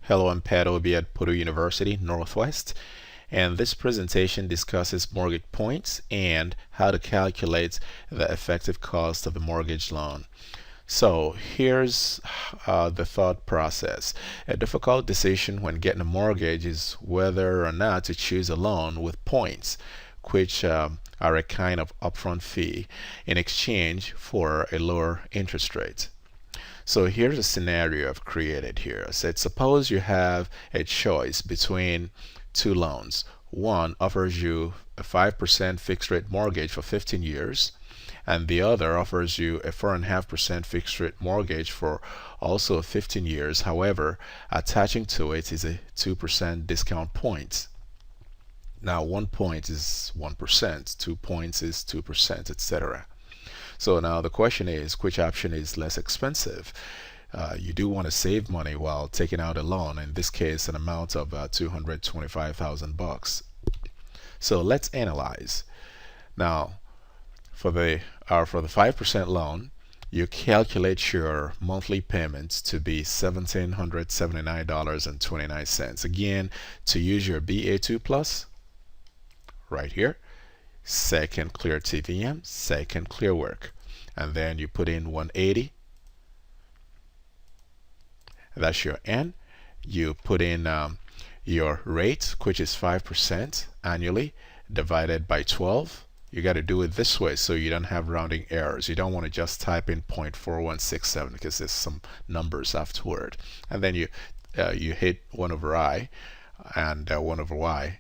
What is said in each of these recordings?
Hello, I'm Pat Obi at Purdue University, Northwest, and this presentation discusses mortgage points and how to calculate the effective cost of a mortgage loan. So here's the thought process. A difficult decision when getting a mortgage is whether or not to choose a loan with points, which are a kind of upfront fee in exchange for a lower interest rate. So here's a scenario I've created here. So suppose you have a choice between two loans. One offers you a 5% fixed rate mortgage for 15 years, and the other offers you a 4.5% fixed rate mortgage for also 15 years. However, attaching to it is a 2% discount point. Now, 1 point is 1%, 2 points is 2%, etc. So now the question is, which option is less expensive? You do want to save money while taking out a loan, in this case an amount of $225,000. So let's analyze. Now for the 5% loan, you calculate your monthly payments to be $1,779.29. Again, to use your BA2 plus right here, second clear TVM, second clear work, and then you put in 180. That's your N. You put in your rate, which is 5% annually, divided by 12. You got to do it this way so you don't have rounding errors. You don't want to just type in 0.4167 because there's some numbers afterward. And then you hit 1 over I and 1 over Y,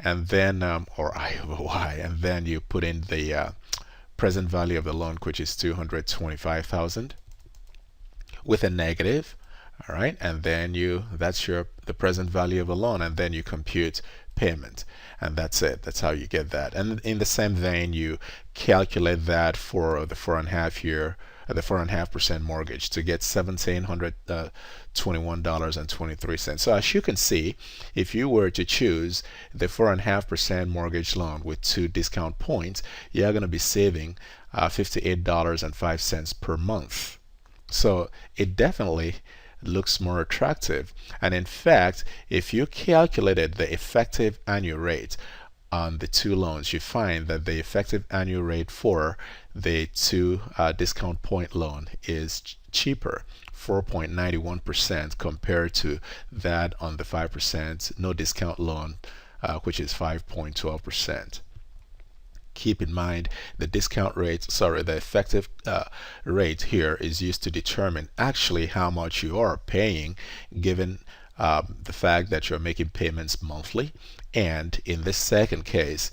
and then or I over Y, and then you put in the present value of the loan, which is 225,000 with a negative. All right, and then that's the present value of the loan, and then you compute payment, and that's it. That's how you get that. And in the same vein, you calculate that for the 4.5% mortgage to get $1,721.23. So as you can see, if you were to choose the 4.5% mortgage loan with 2 discount points, you're going to be saving $58.05 per month. So it definitely looks more attractive. And in fact, if you calculated the effective annual rate on the two loans, you find that the effective annual rate for the 2 discount point loan is cheaper, 4.91% compared to that on the 5% no discount loan, which is 5.12%. Keep in mind the discount rate, the effective rate here is used to determine actually how much you are paying, given the fact that you're making payments monthly. And in this second case,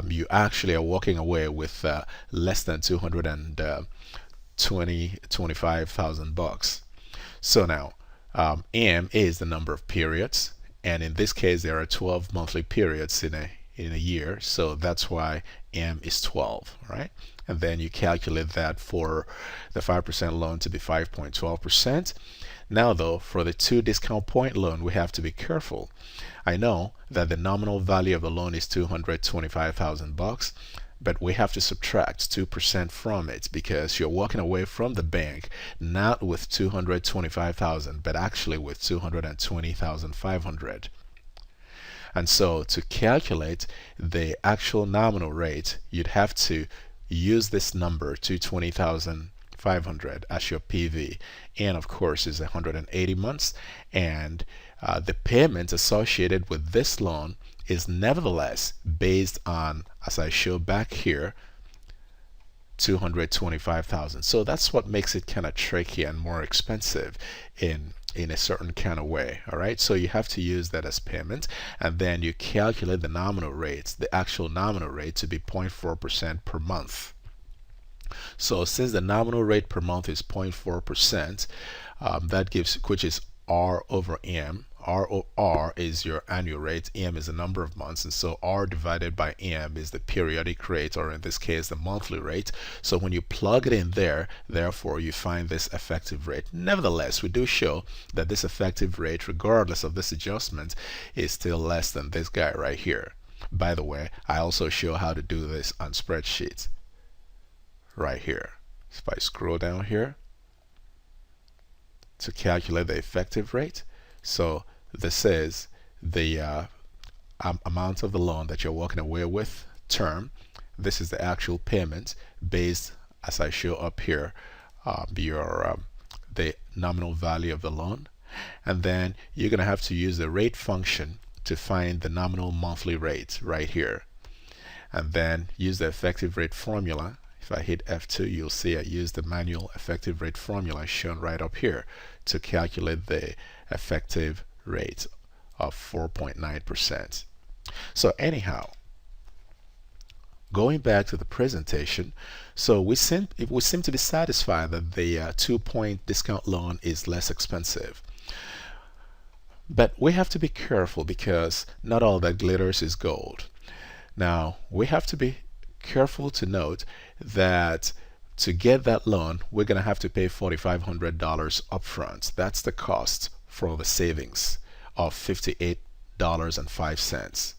you actually are walking away with less than $225,000. So now M is the number of periods, and in this case there are 12 monthly periods in a year, so that's why M is 12, right? And then you calculate that for the 5% loan to be 5.12%. Now though, for the 2 discount point loan, we have to be careful. I know that the nominal value of the loan is $225,000, but we have to subtract 2% from it because you're walking away from the bank not with $225,000 but actually with $220,500. And so to calculate the actual nominal rate, you'd have to use this number, 220,500, as your PV. And of course is 180 months. And the payment associated with this loan is nevertheless based on, as I show back here, 225,000. So that's what makes it kind of tricky and more expensive in a certain kind of way. All right, so you have to use that as payment, and then you calculate the nominal rates, the actual nominal rate, to be 0.4% per month. So since the nominal rate per month is 0.4%, that gives, which is R over M. R is your annual rate, M is the number of months, and so R divided by M is the periodic rate, or in this case the monthly rate. So when you plug it in there, therefore you find this effective rate. Nevertheless, we do show that this effective rate, regardless of this adjustment, is still less than this guy right here. By the way, I also show how to do this on spreadsheets right here. If I scroll down here to calculate the effective rate, So this is the amount of the loan that you're walking away with, term. This is the actual payment based, as I show up here, the nominal value of the loan. And then you're going to have to use the rate function to find the nominal monthly rate right here. And then use the effective rate formula. If I hit F2, you'll see I use the manual effective rate formula shown right up here to calculate the effective rate of 4.9%. So anyhow, going back to the presentation, so we seem to be satisfied that the 2-point discount loan is less expensive. But we have to be careful because not all that glitters is gold. Now, we have to be careful to note that to get that loan, we're going to have to pay $4,500 upfront. That's the cost for the savings of $58.05.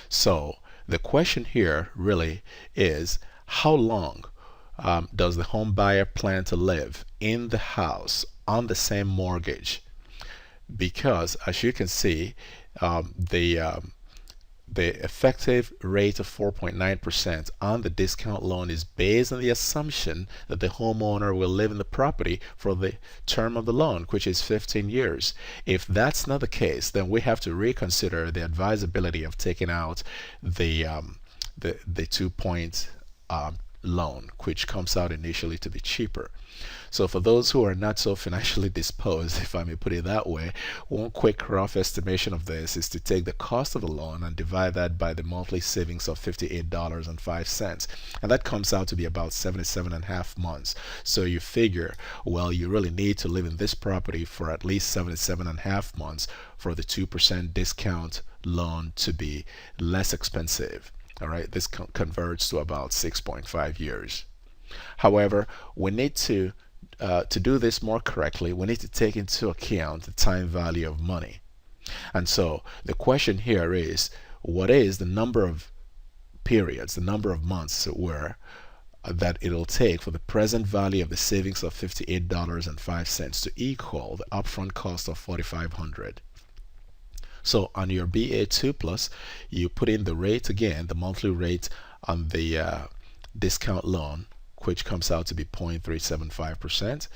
So the question here really is, how long does the home buyer plan to live in the house on the same mortgage? Because as you can see, the effective rate of 4.9% on the discount loan is based on the assumption that the homeowner will live in the property for the term of the loan, which is 15 years. If that's not the case, then we have to reconsider the advisability of taking out the 2-point loan, which comes out initially to be cheaper. So for those who are not so financially disposed, if I may put it that way, one quick rough estimation of this is to take the cost of the loan and divide that by the monthly savings of $58.05. And that comes out to be about 77.5 months. So you figure, well, you really need to live in this property for at least 77.5 months for the 2% discount loan to be less expensive. All right, this converts to about 6.5 years. However, we need to do this more correctly, we need to take into account the time value of money. And so the question here is, what is the number of periods, the number of months that it'll take for the present value of the savings of $58.05 to equal the upfront cost of $4,500? So on your BA2 Plus, you put in the rate again, the monthly rate on the discount loan, which comes out to be 0.375%.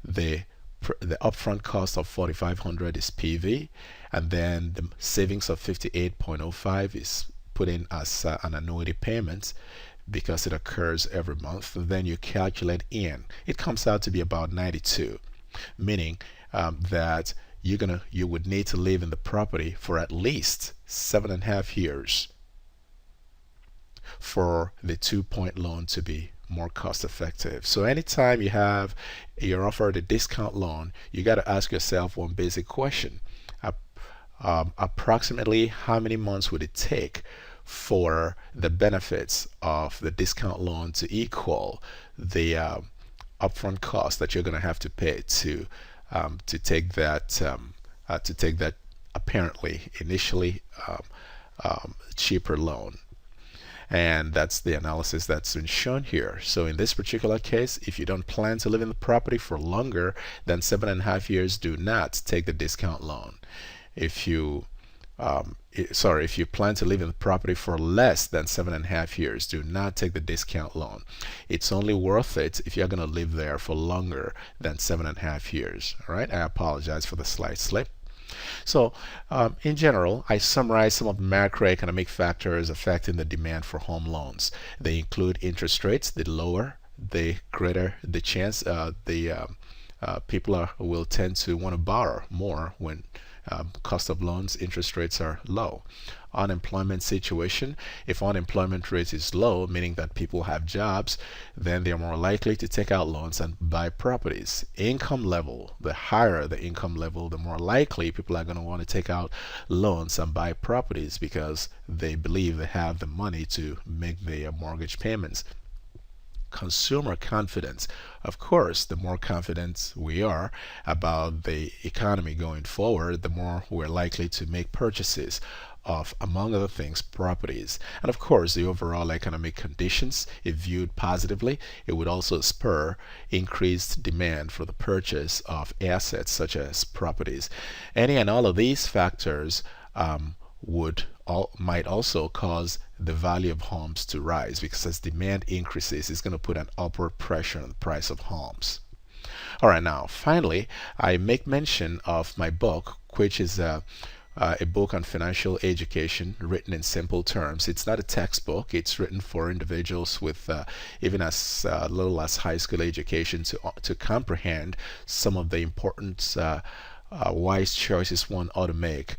The upfront cost of $4,500 is PV, and then the savings of 58.05 is put in as an annuity payment because it occurs every month. And then you calculate in. It comes out to be about 92, meaning that you would need to live in the property for at least 7.5 years for the 2-point loan to be more cost effective. So anytime you're offered a discount loan, you got to ask yourself one basic question. Approximately how many months would it take for the benefits of the discount loan to equal the upfront cost that you're going to have to pay to take that apparently initially cheaper loan? And that's the analysis that's been shown here. So in this particular case, if you don't plan to live in the property for longer than 7.5 years, do not take the discount loan. If you plan to live in the property for less than 7.5 years, do not take the discount loan. It's only worth it if you're going to live there for longer than 7.5 years. All right, I apologize for the slight slip. So in general, I summarize some of the macroeconomic factors affecting the demand for home loans. They include interest rates. The lower, the greater the chance people will tend to want to borrow more when cost of loans, interest rates are low. Unemployment situation. If unemployment rate is low, meaning that people have jobs, then they're more likely to take out loans and buy properties. Income level. The higher the income level, the more likely people are going to want to take out loans and buy properties because they believe they have the money to make their mortgage payments. Consumer confidence. Of course, the more confident we are about the economy going forward, the more we're likely to make purchases. of, among other things, properties. And of course, the overall economic conditions, if viewed positively, it would also spur increased demand for the purchase of assets such as properties. Any and all of these factors might also cause the value of homes to rise, because as demand increases, it's going to put an upward pressure on the price of homes. All right, now finally, I make mention of my book, which is a book on financial education written in simple terms. It's not a textbook. It's written for individuals with even as little as high school education to comprehend some of the important wise choices one ought to make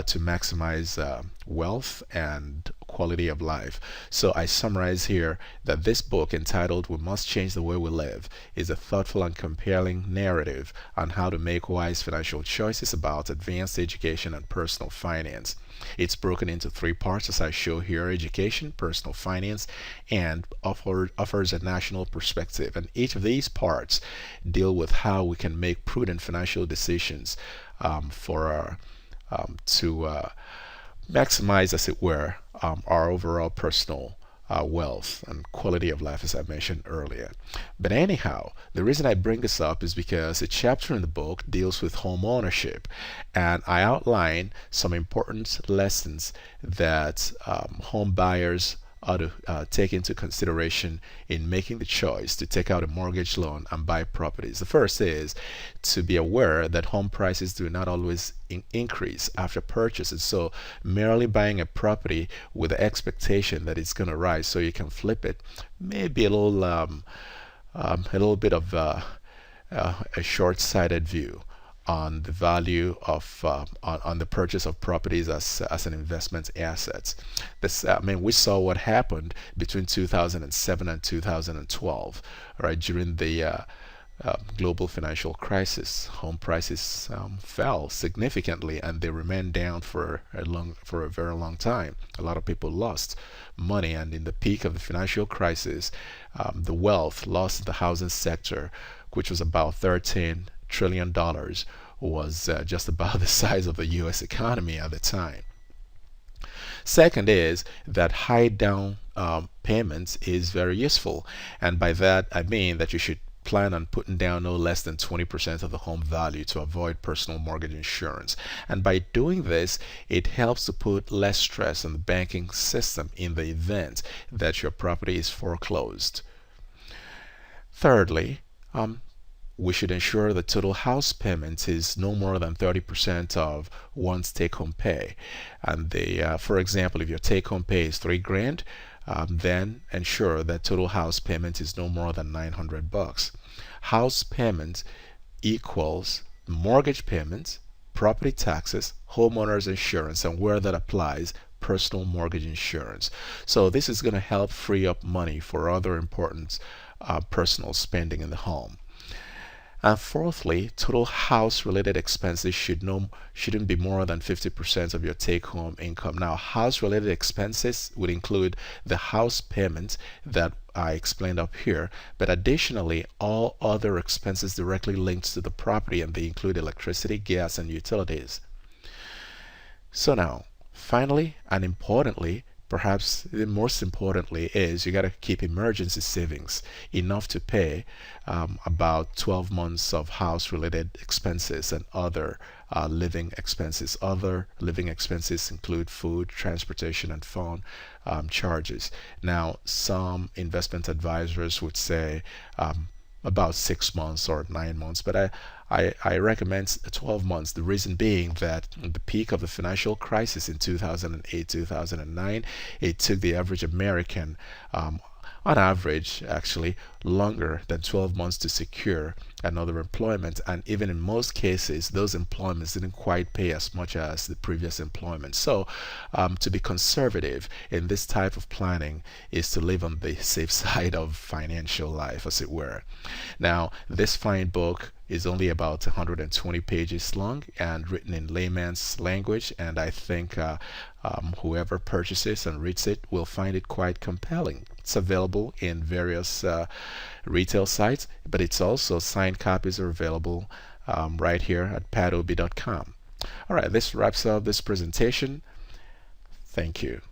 to maximize wealth and quality of life. So I summarize here that this book, entitled "We Must Change the Way We Live," is a thoughtful and compelling narrative on how to make wise financial choices about advanced education and personal finance. It's broken into three parts, as I show here: education, personal finance, and offers a national perspective. And each of these parts deal with how we can make prudent financial decisions to maximize, as it were, our overall personal wealth and quality of life, as I mentioned earlier. But anyhow, the reason I bring this up is because a chapter in the book deals with home ownership, and I outline some important lessons that home buyers ought to take into consideration in making the choice to take out a mortgage loan and buy properties. The first is to be aware that home prices do not always increase after purchases. So merely buying a property with the expectation that it's going to rise so you can flip it may be a little bit of a short-sighted view on the value of on the purchase of properties as an investment asset. We saw what happened between 2007 and 2012, right? During the global financial crisis, home prices fell significantly, and they remained down for a very long time. A lot of people lost money, and in the peak of the financial crisis, the wealth lost in the housing sector, which was about $13 trillion, was just about the size of the U.S. economy at the time. Second is that high down payments is very useful, and by that I mean that you should plan on putting down no less than 20% of the home value to avoid personal mortgage insurance. And by doing this, it helps to put less stress on the banking system in the event that your property is foreclosed. Thirdly, we should ensure the total house payment is no more than 30% of one's take-home pay. And for example, if your take-home pay is $3,000, then ensure that total house payment is no more than $900. House payment equals mortgage payments, property taxes, homeowners insurance, and where that applies, personal mortgage insurance. So this is going to help free up money for other important personal spending in the home. And fourthly, total house-related expenses shouldn't be more than 50% of your take-home income. Now, house-related expenses would include the house payment that I explained up here, but additionally, all other expenses directly linked to the property, and they include electricity, gas, and utilities. So now, finally and importantly, perhaps the most importantly, is you got to keep emergency savings, enough to pay about 12 months of house-related expenses and other living expenses. Other living expenses include food, transportation, and phone charges. Now, some investment advisors would say about 6 months or 9 months, but I recommend 12 months. The reason being that at the peak of the financial crisis in 2008, 2009, it took the average American, on average, actually, longer than 12 months to secure another employment. And even in most cases, those employments didn't quite pay as much as the previous employment. So to be conservative in this type of planning is to live on the safe side of financial life, as it were. Now, this fine book is only about 120 pages long and written in layman's language, and I think whoever purchases and reads it will find it quite compelling. It's available in various retail sites, but it's also signed copies are available right here at padobi.com. All right, this wraps up this presentation. Thank you.